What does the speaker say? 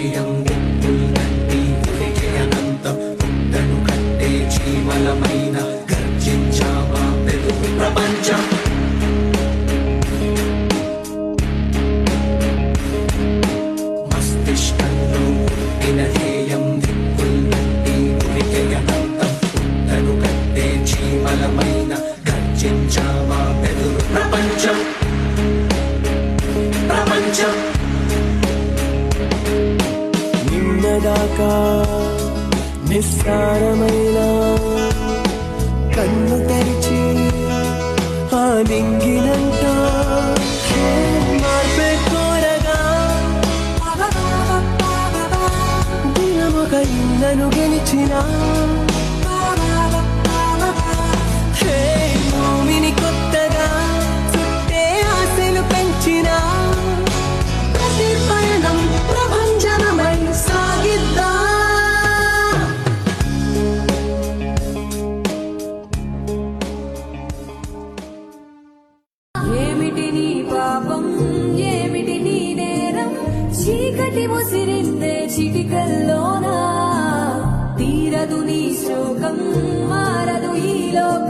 ధ్యేయం దిక్కుల్నంటి ఉనికి అనంతం పుట్టను కట్టే జీవలమైన గర్జించావా వెలుగు ప్రపంచం మస్తిష్కంలో పుట్టిన ధ్యేయం దిక్కుల్నంటి ఉనికి అనంతం పుట్టను కట్టే జీవలమైన గర్జించావా వెలుగు ప్రపంచం ప్రపంచం నిన్నదాకా నిస్సారమైన కన్ను తెరిచి ఆ దింగినంట మార్పే కోరగా దినమొక ఇన్నను గెలిచిన భూమిని కొత్తగా చుట్టే ఆశలు పెంచిన ప్రతి పయనం ప్రభంజనమై సాగిద్దా ఏమిటి నీ పాపం ఏమిటి నీ నేరం చీకటి ముసిరిందే చిటికల్లోనా తీరదు నీ శోకం మారదు ఈ లోకం